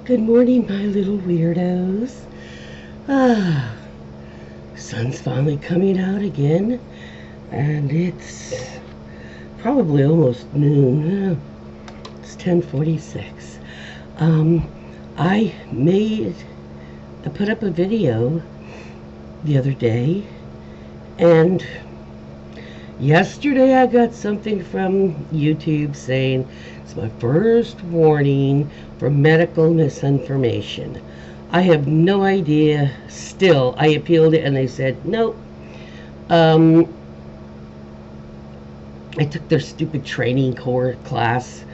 Good morning, my little weirdos. Ah, sun's finally coming out again, and it's probably almost noon. It's 10:46. Um, I put up a video the other day, and yesterday I got something from YouTube saying it's my first warning for medical misinformation. I have no idea. Still, I appealed it and they said nope. Um, I took their stupid training core class.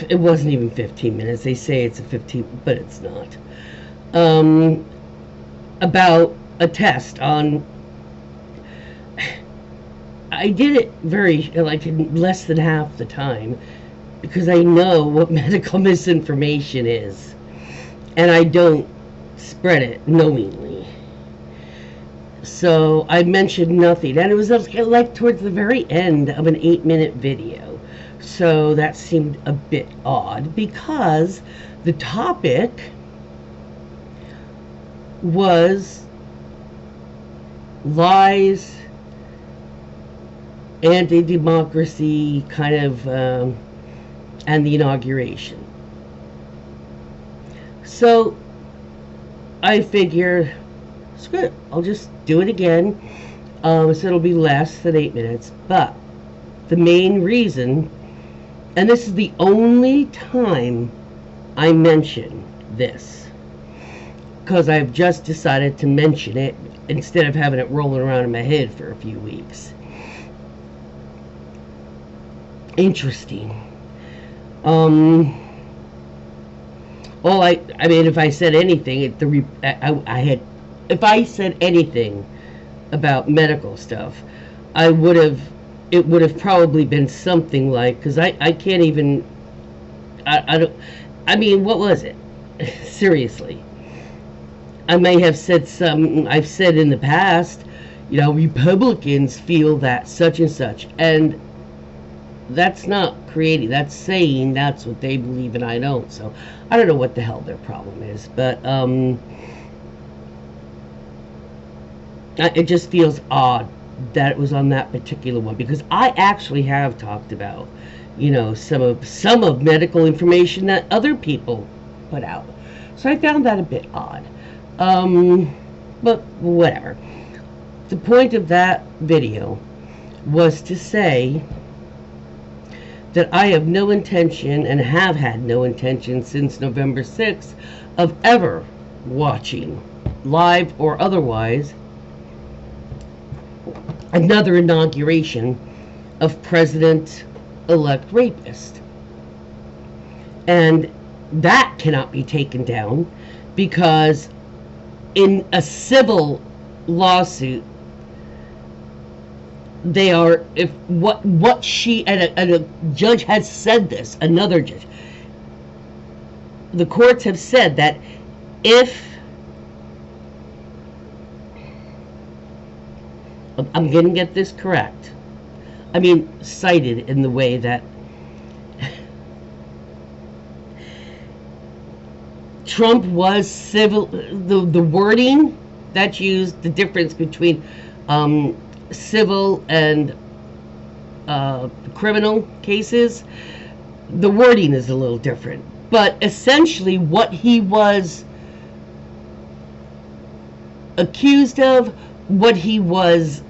It wasn't even 15 minutes. They say it's a 15, but it's not. Um, about a test on. I did it like in less than half the time because I know what medical misinformation is, and I don't spread it knowingly. So I mentioned nothing, and it was like towards the very end of an 8-minute video. So that seemed a bit odd because the topic was lies, anti-democracy kind of, and the inauguration. So I figure, screw it, I'll just do it again. So it'll be less than 8 minutes. But the main reason, and this is the only time I mention this, because I've just decided to mention it instead of having it rolling around in my head for a few weeks. Interesting. I mean, if I said anything, if I said anything about medical stuff, it would have probably been something like, because I can't even, I don't, I mean, what was it? Seriously. I may have said I've said in the past, Republicans feel that such and such, and that's not creating, that's saying that's what they believe and I don't. So I don't know what the hell their problem is, but it just feels odd that it was on that particular one, because I actually have talked about, some of medical information that other people put out. So I found that a bit odd. But whatever. The point of that video was to say that I have no intention, and have had no intention since November 6th, of ever watching, live or otherwise, another inauguration of President-elect rapist. And that cannot be taken down, because in a civil lawsuit, they are, if what she, and a judge has said this, another judge, the courts have said that if, I'm going to get this correct, I mean cited in the way that Trump was civil, the wording that's used, the difference between civil and criminal cases, the wording is a little different. But essentially what he was accused of, what he was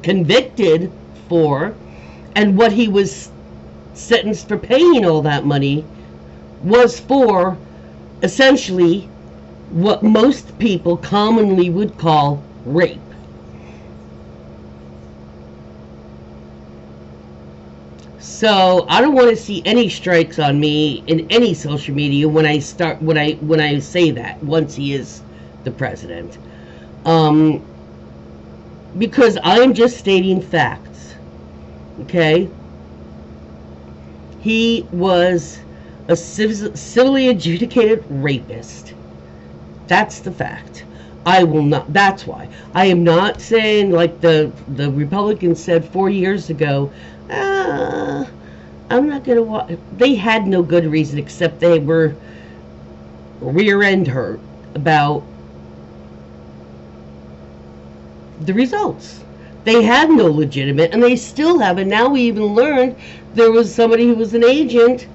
convicted for, and what he was sentenced for paying all that money, was for essentially what most people commonly would call rape. So I don't want to see any strikes on me in any social media when I say that, once he is the president, because I'm just stating facts. Okay, he was a civilly adjudicated rapist. That's the fact. I will not, that's why. I am not saying, like the Republicans said 4 years ago, I'm not gonna watch. They had no good reason except they were rear end hurt about the results. They had no legitimate, and they still have. And now we even learned there was somebody who was an agent,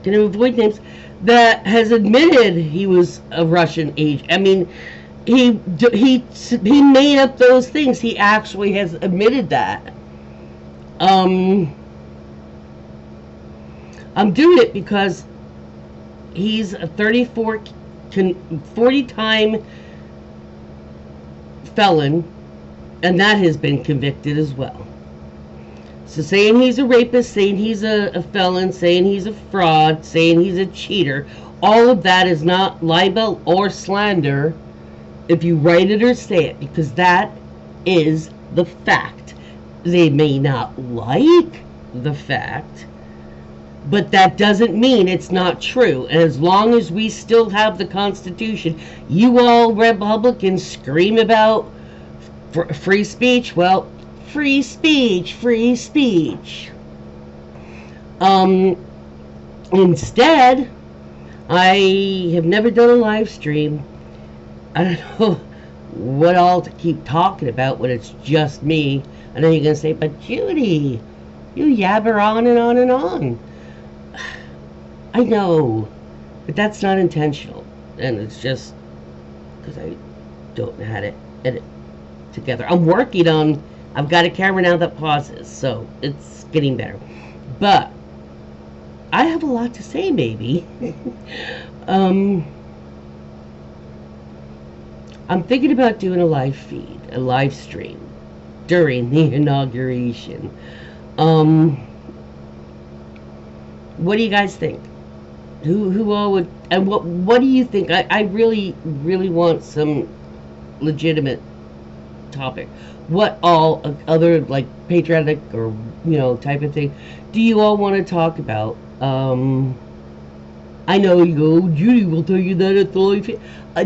gonna avoid names, that has admitted he was a Russian agent. I mean, he made up those things. He actually has admitted that. Um, I'm doing it because he's a 40-time felon, and that has been convicted as well. So saying he's a rapist, saying he's a felon, saying he's a fraud, saying he's a cheater, all of that is not libel or slander if you write it or say it, because that is the fact. They may not like the fact, but that doesn't mean it's not true. And as long as we still have the Constitution, you all Republicans scream about free speech. Well, free speech, free speech. Instead, I have never done a live stream. I don't know what all to keep talking about when it's just me. I know you're going to say, but Judy, you yabber on and on and on. I know, but that's not intentional. And it's just because I don't know how to edit together. I'm working on, I've got a camera now that pauses, so it's getting better. But I have a lot to say, maybe. I'm thinking about doing a live feed, a live stream during the inauguration. What do you guys think? Who all would, and what do you think? I really want some legitimate topic. What all other, like, patriotic or type of thing do you all want to talk about? I know you go, Judy will tell you that at the live feed.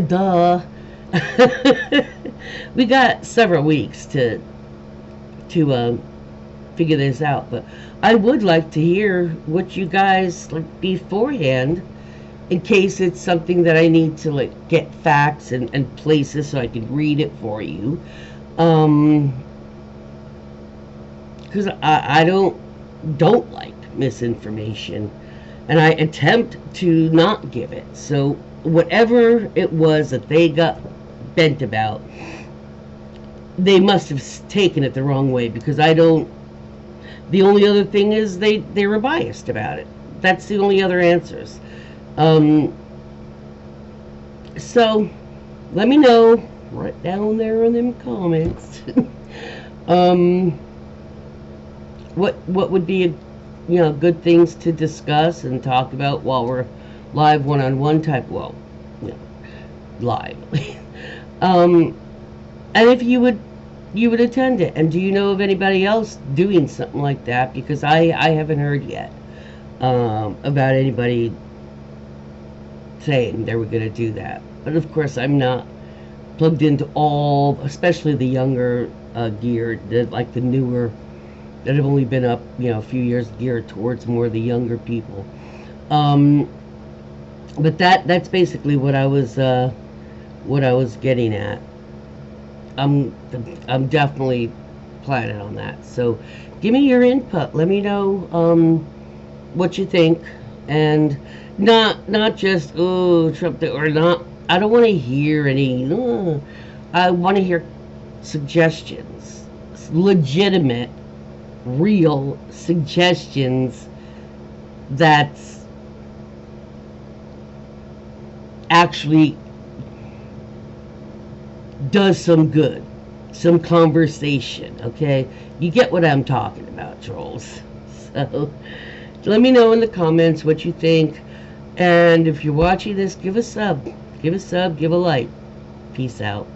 Duh. We got several weeks to figure this out, but I would like to hear what you guys like beforehand, in case it's something that I need to like get facts and places so I can read it for you. Because I don't like misinformation, and I attempt to not give it. So whatever it was that they got bent about, they must have taken it the wrong way, because I don't. The only other thing is they were biased about it. That's the only other answers. So let me know right down there in them comments. What would be good things to discuss and talk about while we're live one-on-one type. Well, live. And if you would attend it. And do you know of anybody else doing something like that? Because I haven't heard yet about anybody saying they were going to do that. But of course, I'm not plugged into all, especially the younger gear, like the newer, that have only been up a few years, geared towards more the younger people. But that's basically what I was getting at. I'm definitely planning on that. So give me your input. Let me know what you think, and not just Trump, or not. I don't want to hear any. I want to hear suggestions, legitimate, real suggestions that's actually does some good, some conversation. Okay, you get what I'm talking about, trolls. So let me know in the comments what you think, and if you're watching this, give a sub, give a like. Peace out.